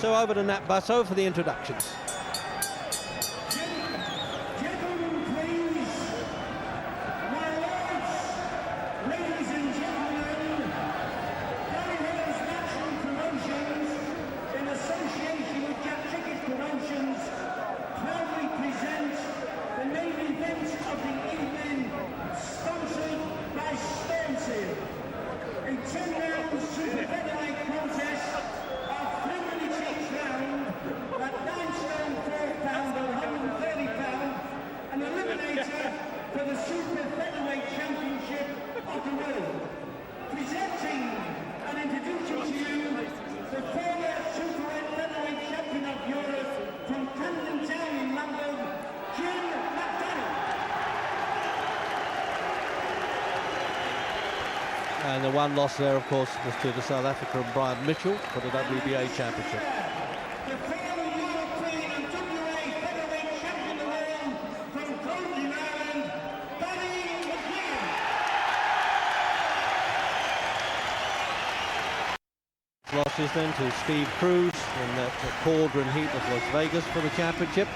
So over to Nat Busso for the introductions. And the one loss there, of course, was to the South African Brian Mitchell for the WBA Championship. The former European and WA featherweight champion of the world from Golden Island, Barry McGuigan. Losses then to Steve Cruz in that cauldron heat of Las Vegas for the championship,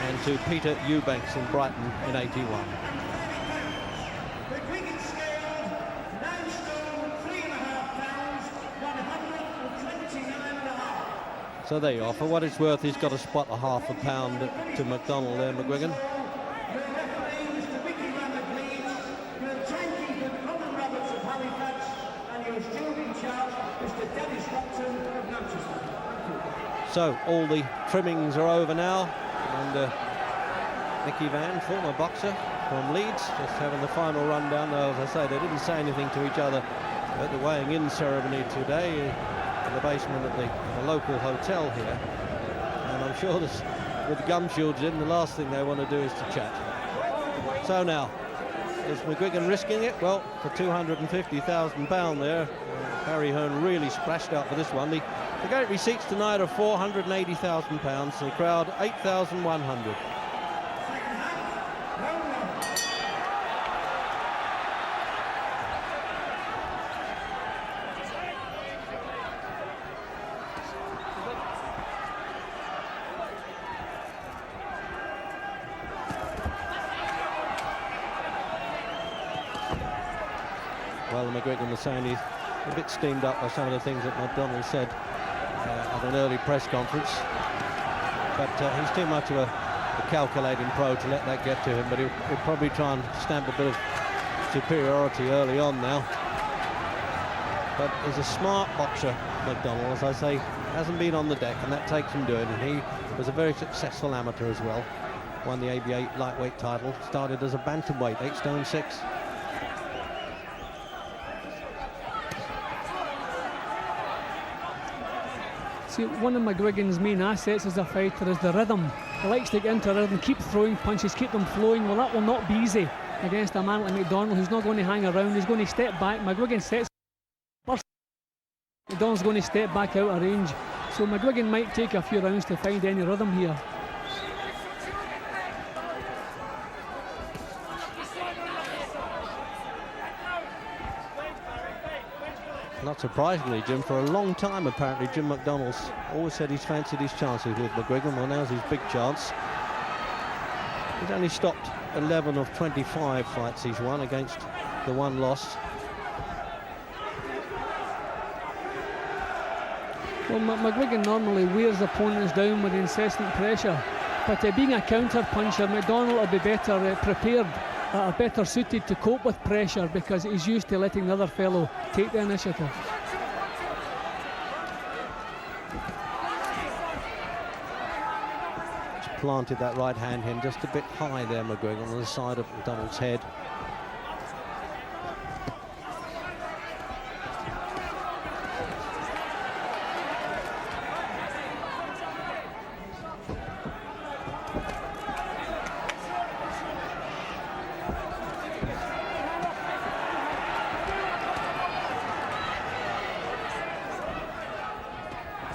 and to Peter Eubanks in Brighton in '81. So there you are. For what it's worth, he's got a spot a half a pound to McDonnell there, McGuigan. So all the trimmings are over now, and Nicky Van, former boxer from Leeds, just having the final rundown. Though, as I say, they didn't say anything to each other at the weighing-in ceremony today in the basement at the local hotel here, and I'm sure this, with the gum shields in, the last thing they want to do is to chat. So now, is McGuigan risking it? Well, for £250,000 there, Barry Hearn really splashed out for this one. The gate receipts tonight are £480,000, the crowd 8,100. Well, McGuigan was saying he's a bit steamed up by some of the things that McDonnell said at an early press conference. But he's too much of a calculating pro to let that get to him. But he'll probably try and stamp a bit of superiority early on now. But he's a smart boxer, McDonnell, as I say, hasn't been on the deck, and that takes him doing. And he was a very successful amateur as well. Won the ABA lightweight title. Started as a bantamweight, 8 stone 6. See, one of McGuigan's main assets as a fighter is the rhythm. He likes to get into rhythm, keep throwing punches, keep them flowing. Well, that will not be easy against a man like McDonnell, who's not going to hang around. He's going to step back. McGuigan sets first. McDonnell's going to step back out of range. So McGuigan might take a few rounds to find any rhythm here. Not surprisingly, Jim, for a long time apparently Jim McDonnell's always said he's fancied his chances with McGuigan. Well, now's his big chance. He's only stopped 11 of 25 fights he's won against the one loss. Well, McGuigan normally wears opponents down with incessant pressure, but being a counter-puncher, McDonnell will be better prepared, better suited to cope with pressure, because he's used to letting the other fellow take the initiative. Just planted that right hand in just a bit high there, McGuigan, on the side of McDonnell's head.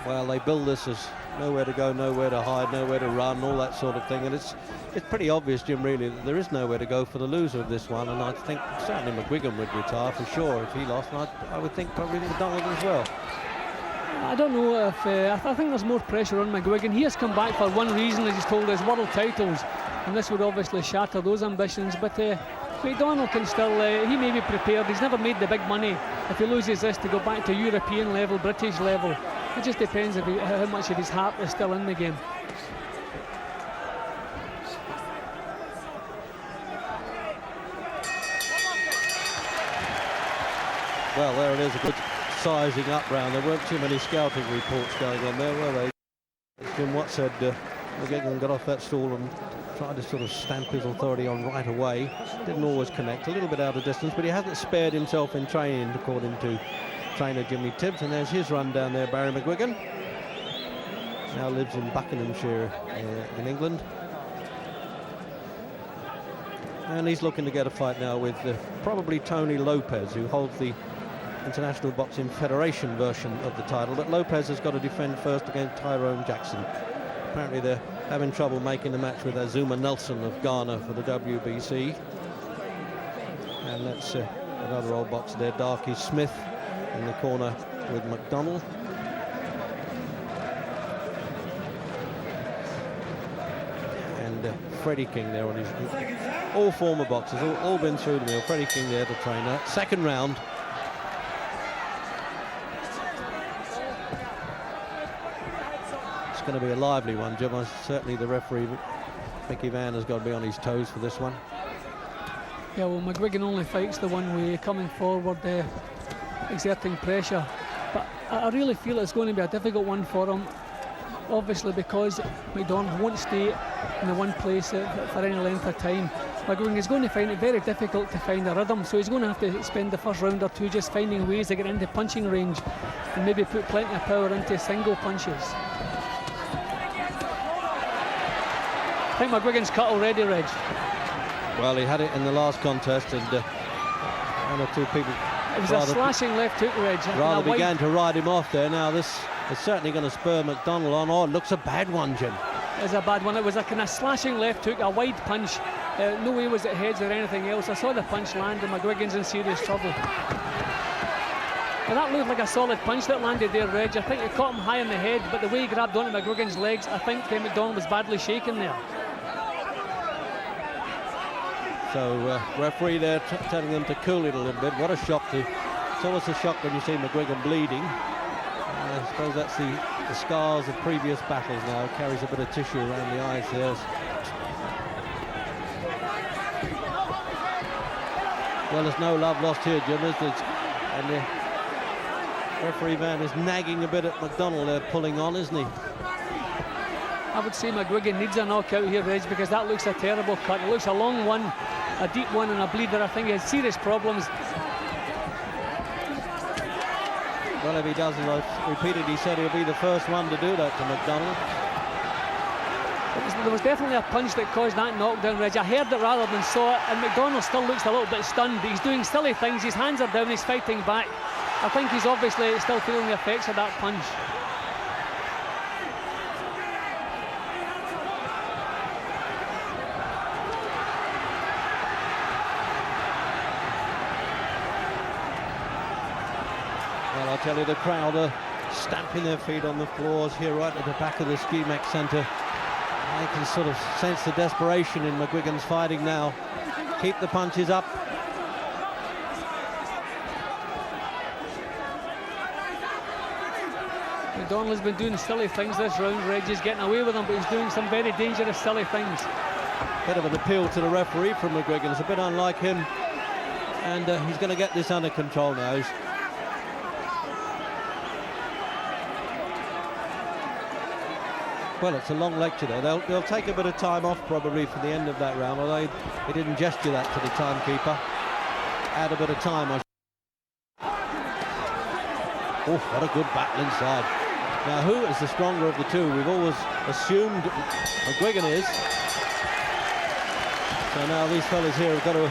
Well, they build this as nowhere to go, nowhere to hide, nowhere to run, all that sort of thing. And it's pretty obvious, Jim, really, that there is nowhere to go for the loser of this one. And I think certainly McGuigan would retire for sure if he lost. And I would think probably McDonnell as well. I don't know if I think there's more pressure on McGuigan. He has come back for one reason, as he's told us, world titles, and this would obviously shatter those ambitions. But McDonnell can still, he may be prepared. He's never made the big money. If he loses this, to go back to European level, British level, it just depends if how much of his heart is still in the game. Well, there it is, a good sizing up round. There weren't too many scouting reports going on there, were they? As Jim Watt said, McGuigan got off that stall and tried to sort of stamp his authority on right away. Didn't always connect, a little bit out of distance, but he hasn't spared himself in training, according to trainer Jimmy Tibbs. And there's his run down there, Barry McGuigan. Now lives in Buckinghamshire in England. And he's looking to get a fight now with probably Tony Lopez, who holds the International Boxing Federation version of the title, but Lopez has got to defend first against Tyrone Jackson. Apparently they're having trouble making the match with Azuma Nelson of Ghana for the WBC. And that's another old boxer there, Darky Smith in the corner with McDonnell. And Freddie King there on his... All former boxers, all been through the mill. Freddie King there, the trainer. Second round. It's going to be a lively one, Jim. Certainly the referee, Mickey Van, has got to be on his toes for this one. Yeah, well, McGuigan only fights the one way, coming forward, exerting pressure. But I really feel it's going to be a difficult one for him, obviously, because McDonnell won't stay in the one place for any length of time. McGuigan is going to find it very difficult to find a rhythm, so he's going to have to spend the first round or two just finding ways to get into punching range and maybe put plenty of power into single punches. I think McGuigan's cut already, Reg. Well, he had it in the last contest, and one or two people... It was a slashing left hook, Reg. Rather began to ride him off there. Now this is certainly going to spur McDonnell on. Oh, it looks a bad one, Jim. It's a bad one. It was a kind of slashing left hook, a wide punch. No way was it heads or anything else. I saw the punch land, and McGuigan's in serious trouble. And that looked like a solid punch that landed there, Reg. I think it caught him high on the head, but the way he grabbed onto McGuigan's legs, I think McDonnell was badly shaken there. So referee there telling them to cool it a little bit. What a shock to... It's always a shock when you see McGuigan bleeding. I suppose that's the scars of previous battles now. It carries a bit of tissue around the eyes there. Well, there's no love lost here, Jim, is there? And the referee Van is nagging a bit at McDonnell there, pulling on, isn't he? I would say McGuigan needs a knockout here, Reg, because that looks a terrible cut. It looks a long one, a deep one, and a bleeder. I think he has serious problems. Well, if he does, as I've repeated, he said he'll be the first one to do that to McDonnell. There was definitely a punch that caused that knockdown, Reg. I heard it rather than saw it, and McDonnell still looks a little bit stunned. He's doing silly things. His hands are down. He's fighting back. I think he's obviously still feeling the effects of that punch. Well, I'll tell you, the crowd are stamping their feet on the floors here right at the back of the SkiMax Centre. I can sort of sense the desperation in McGuigan's fighting now. Keep the punches up. McDonnell has been doing silly things this round, Reg. He's getting away with them, but he's doing some very dangerous, silly things. Bit of an appeal to the referee from McGuigan. It's a bit unlike him. And he's going to get this under control now. Well, it's a long lecture there. They'll take a bit of time off probably for the end of that round, although he didn't gesture that to the timekeeper. Add a bit of time. Oh, what a good battle inside. Now, who is the stronger of the two? We've always assumed McGuigan is. So now these fellas here have got to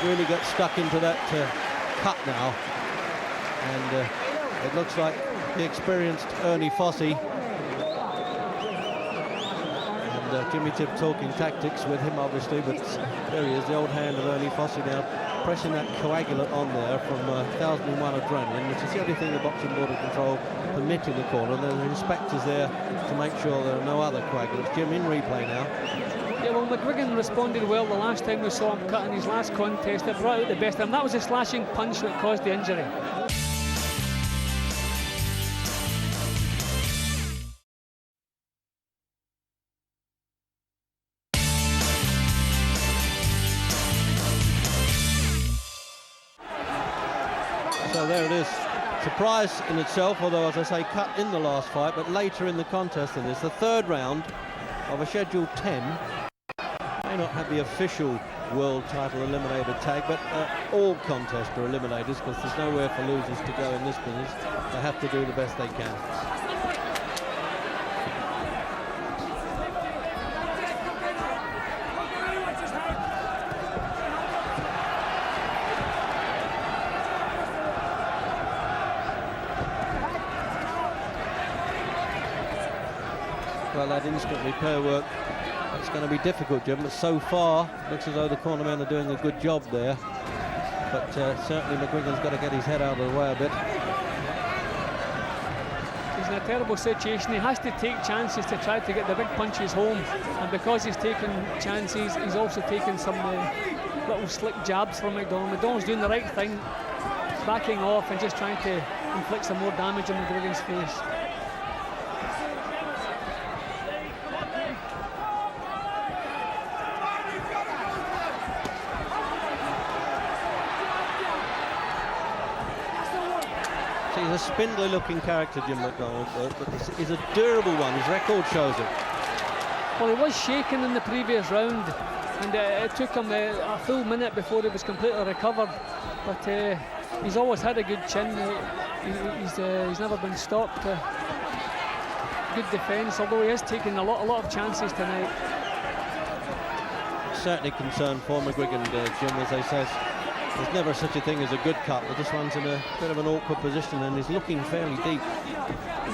really get stuck into that cut now. And it looks like the experienced Ernie Fossey. And Jimmy Tibb talking tactics with him, obviously, but there he is, the old hand of Ernie Fossey now, pressing that coagulant on there from 1001 adrenaline, which is the only thing the boxing board of control permit in the corner. And there's inspectors there to make sure there are no other coagulants. Jim, in replay now. Yeah, well, McGuigan responded well the last time we saw him cut in his last contest. It brought out the best of him. That was a slashing punch that caused the injury. So there it is. Surprise in itself, although, as I say, cut in the last fight, but later in the contest than this. The third round of a scheduled 10. May not have the official world title eliminator tag, but all contests are eliminators because there's nowhere for losers to go in this business. They have to do the best they can. Well, that instant repair work, it's going to be difficult, Jim, but so far looks as though the cornermen are doing a good job there. But certainly McGuigan's got to get his head out of the way a bit. He's in a terrible situation. He has to take chances to try to get the big punches home, and because he's taking chances, he's also taking some little slick jabs from McDonnell. McDonnell's doing the right thing, backing off and just trying to inflict some more damage on McGuigan's face. He's a spindly looking character, Jim McDonnell, but he's a durable one. His record shows it. Well, he was shaken in the previous round, and it took him a full minute before he was completely recovered. But he's always had a good chin. He's never been stopped. Good defence, although he has taken a lot of chances tonight. Certainly concern for McGuigan, Jim, as they say. There's never such a thing as a good cut, but this one's in a bit of an awkward position and he's looking fairly deep.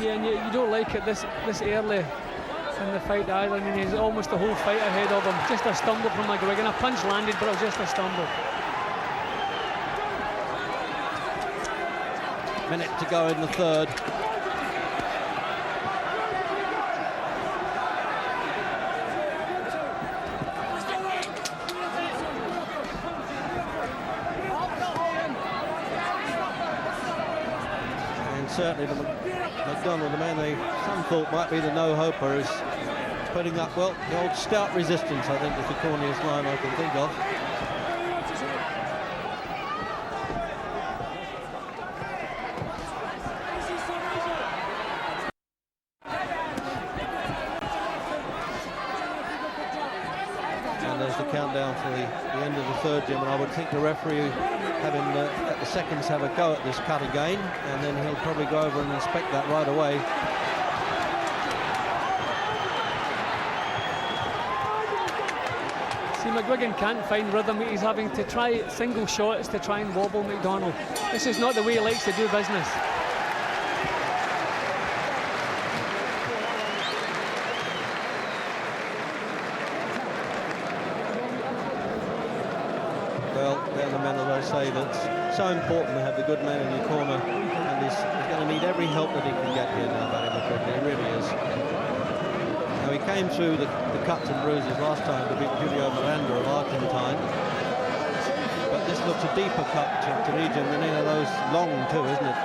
Yeah, and you don't like it this early in the fight either. I mean, he's almost the whole fight ahead of him. Just a stumble from McGuigan. A punch landed, but it was just a stumble. Minute to go in the third. Certainly the McDonnell, the man some thought might be the no-hoper, is putting up, well, the old stout resistance, I think, is the corniest line I can think of. And there's the countdown for the end of the third, Jim, and I would think the referee having let the seconds have a go at this cut again, and then he'll probably go over and inspect that right away. See, McGuigan can't find rhythm. He's having to try single shots to try and wobble McDonnell. This is not the way he likes to do business. Say that's so important to have the good man in your corner, and he's going to need every help that he can get here now, Barry McGuigan. He really is. Now, he came through the cuts and bruises last time to beat Julio Miranda of Argentine, but this looks a deeper cut to region than any of those long too, isn't it?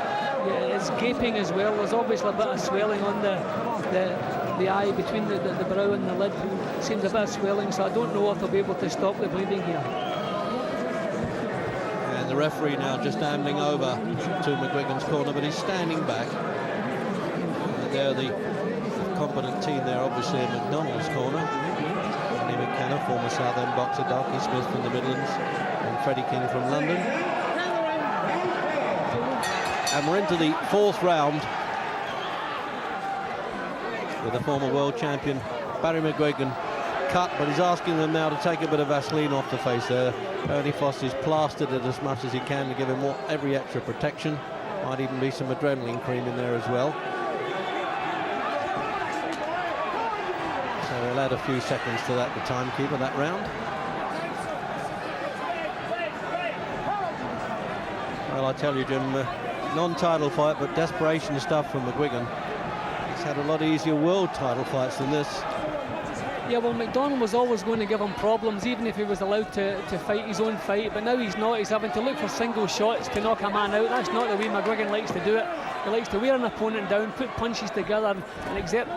Yeah, it's gaping as well. There's obviously a bit of swelling on the eye between the brow and the lid. Seems a bit of swelling, so I don't know if they'll be able to stop the bleeding here. The referee now just ambling over to McGuigan's corner, but he's standing back. And there the competent team there, obviously in McDonnell's corner. Andy McKenna, former Southend boxer, Darky Smith from the Midlands, and Freddie King from London. And we're into the fourth round with the former world champion Barry McGuigan cut, but he's asking them now to take a bit of Vaseline off the face there. Ernie Fossey's plastered it as much as he can to give him every extra protection. Might even be some adrenaline cream in there as well. So We'll add a few seconds to that, the timekeeper, that round. Well, I tell you, Jim, non-title fight, but desperation stuff from McGuigan. He's had a lot easier world title fights than this. Yeah, well, McDonnell was always going to give him problems, even if he was allowed to fight his own fight, but now he's not. He's having to look for single shots to knock a man out. That's not the way McGuigan likes to do it. He likes to wear an opponent down, put punches together and exert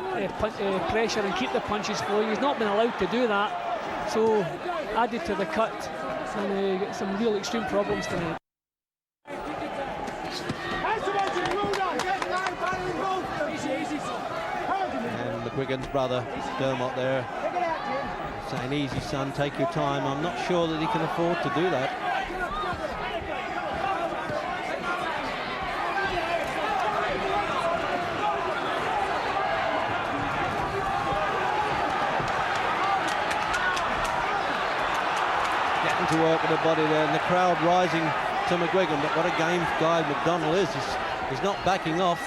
pressure and keep the punches flowing. He's not been allowed to do that, so added to the cut, and get some real extreme problems tonight. And McGuigan's brother, Dermot, there, saying, easy son, take your time. I'm not sure that he can afford to do that. Getting to work with the body there, and the crowd rising to McGuigan, but what a game guy McDonnell is. He's not backing off.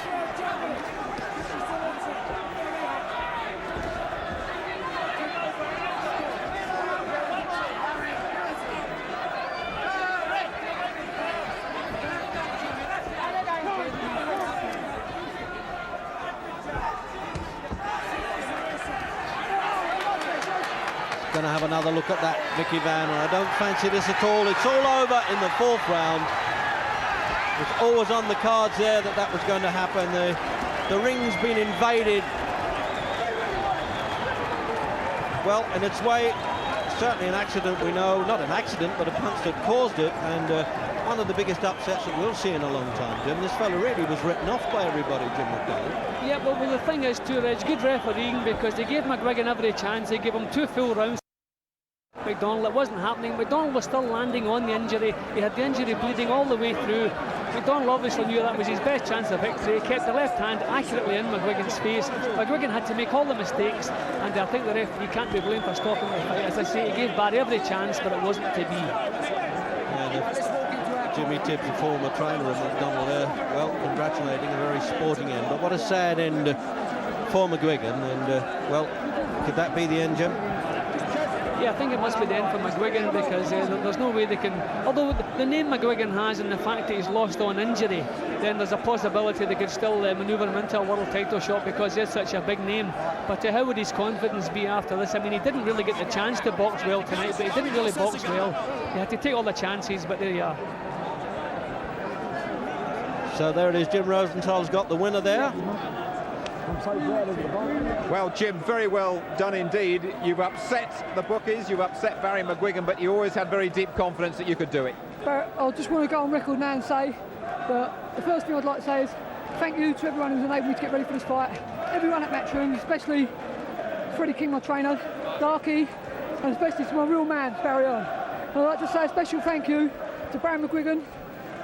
Going to have another look at that, Mickey Van, and I don't fancy this at all. It's all over in the fourth round. It's always on the cards there that was going to happen. The ring's been invaded. Well, in its way, certainly an accident, we know. Not an accident, but a punch that caused it, and one of the biggest upsets that we'll see in a long time, Jim. This fella really was written off by everybody, Jim McDonnell. Yeah, well, the thing is, too, Reg, good refereeing, because they gave McGuigan every chance. They gave him 2 full rounds. McDonnell, it wasn't happening. McDonnell was still landing on the injury. He had the injury bleeding all the way through. McDonnell obviously knew that was his best chance of victory. He kept the left hand accurately in McGuigan's face. McGuigan had to make all the mistakes, and I think the referee can't be blamed for stopping the fight. As I say, he gave Barry every chance, but it wasn't to be. Jimmy Tibbs, a former trainer of McDonnell there, well, congratulating a very sporting end. But what a sad end for McGuigan, and well, could that be the end, Jim? Yeah, I think it must be the end for McGuigan, because there's no way they can, although the name McGuigan has and the fact that he's lost on injury, then there's a possibility they could still manoeuvre him into a world title shot, because he's such a big name. But how would his confidence be after this? I mean, he didn't really get the chance to box well tonight, but he didn't really box well. He had to take all the chances, but there you are. So there it is, Jim Rosenthal's got the winner there. Well, Jim, very well done indeed. You've upset the bookies, you've upset Barry McGuigan, but you always had very deep confidence that you could do it. I just want to go on record now and say that the first thing I'd like to say is thank you to everyone who's enabled me to get ready for this fight. Everyone at Matchroom, especially Freddie King, my trainer, Darky, and especially to my real man, Barry Earn. And I'd like to say a special thank you to Barry McGuigan,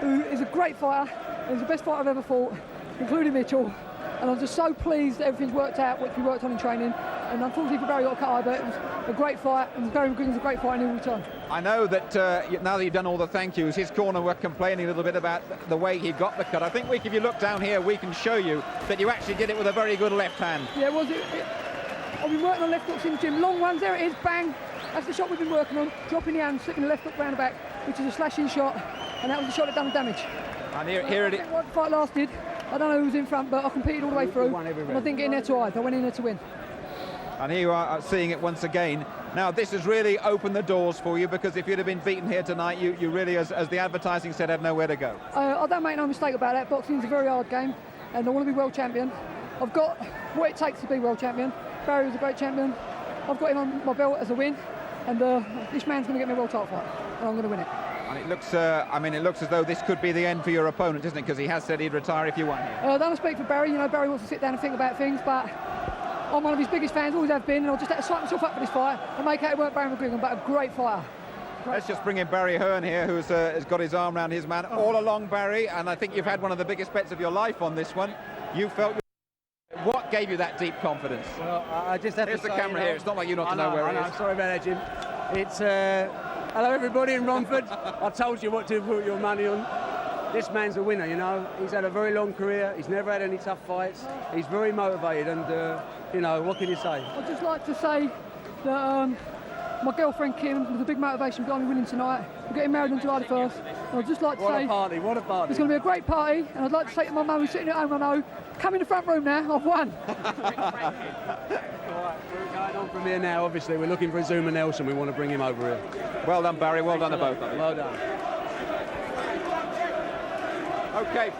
who is a great fighter, and is the best fighter I've ever fought, including Mitchell. And I'm just so pleased that everything's worked out, which we worked on in training. And unfortunately for Barry, got a cut eye, but it was a great fight, and Barry McGuigan's a great fighter in return. I know that now that you've done all the thank yous, his corner were complaining a little bit about the way he got the cut. I think if you look down here, we can show you that you actually did it with a very good left hand. Yeah, I've been working on left hooks in the gym. Long ones, there it is, bang. That's the shot we've been working on. Dropping the hand, sticking the left hook round the back, which is a slashing shot, and that was the shot that done the damage. And here it is. What the fight lasted, I don't know who was in front, but I competed all the way through, and I didn't get in there to hide. I went in there to win. And here you are seeing it once again. Now, this has really opened the doors for you, because if you'd have been beaten here tonight, you really, as the advertising said, had nowhere to go. I don't make no mistake about that. Boxing's a very hard game, and I want to be world champion. I've got what it takes to be world champion. Barry was a great champion. I've got him on my belt as a win, and this man's going to get me a world title fight, and I'm going to win it. And it looks, it looks as though this could be the end for your opponent, doesn't it? Because he has said he'd retire if you won here. I don't speak for Barry. You know, Barry wants to sit down and think about things, but I'm one of his biggest fans, always have been, and I'll just have to psych myself up for this fight and make out it weren't Barry McGuigan, but a great fighter. Let's just bring in Barry Hearn here, who has got his arm around his man all along, Barry, and I think you've had one of the biggest bets of your life on this one. You felt... What gave you that deep confidence? Well, I just have Here's to the say, camera here. It's not like you not to know where it is. I'm sorry about that, Jim. It's hello everybody in Romford. I told you what to put your money on. this man's a winner, you know. He's had a very long career. He's never had any tough fights. He's very motivated, and you know, what can you say? I'd just like to say that my girlfriend Kim was a big motivation behind me winning tonight. We're getting married on July the 1st. And I'd just like to say, What a party. it's going to be a great party, and I'd like to say to my mum who's sitting at home, I know, come in the front room now, I've won. All right, we're going on from here now. Obviously, we're looking for Zuma Nelson. We want to bring him over here. Well done, Barry. Well done to both of you. Well done. Okay,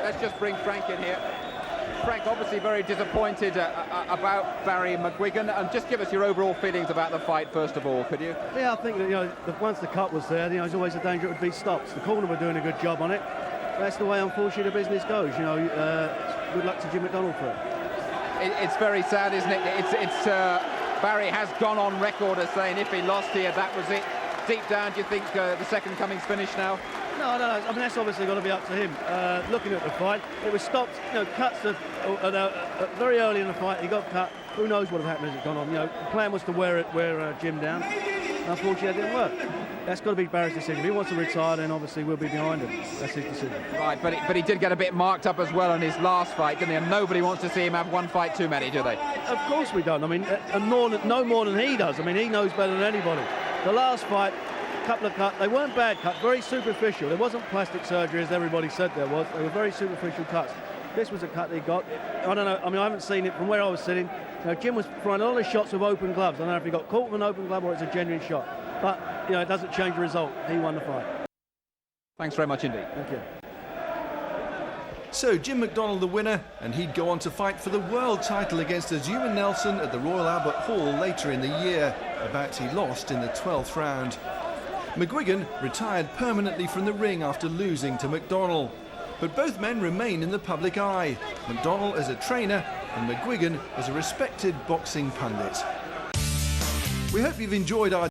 let's just bring Frank in here. Frank, obviously very disappointed about Barry McGuigan, and just give us your overall feelings about the fight first of all, could you? Yeah, I think that, you know, once the cut was there, you know, there's always a danger it would be stops. The corner were doing a good job on it. That's the way, unfortunately, the business goes. You know, good luck to Jim McDonnell for it. It's very sad, isn't it? Barry has gone on record as saying if he lost here, that was it. Deep down, do you think the second coming's finished now? No, I don't know. I mean, that's obviously got to be up to him. Looking at the fight, it was stopped. You know, cuts very early in the fight. He got cut. Who knows what would have happened as it gone on? You know, the plan was to wear Jim down. Unfortunately, that didn't work. That's got to be Barry's decision. If he wants to retire, then obviously we'll be behind him. That's his decision. Right, but he did get a bit marked up as well in his last fight, didn't he? And nobody wants to see him have one fight too many, do they? Of course we don't. I mean, no more than he does. I mean, he knows better than anybody. The last fight, couple of cuts, they weren't bad cuts, very superficial. There wasn't plastic surgery as everybody said there was. They were very superficial cuts. This was a cut that he got. I don't know, I mean, I haven't seen it from where I was sitting. You know, Jim was throwing a lot of shots with open gloves. I don't know if he got caught with an open glove or it's a genuine shot. But, you know, it doesn't change the result. He won the fight. Thanks very much indeed. Thank you. So Jim McDonnell the winner, and he'd go on to fight for the world title against Zuma Nelson at the Royal Albert Hall later in the year. A bout he lost in the 12th round. McGuigan retired permanently from the ring after losing to McDonnell. But both men remain in the public eye. McDonnell as a trainer and McGuigan as a respected boxing pundit. We hope you've enjoyed our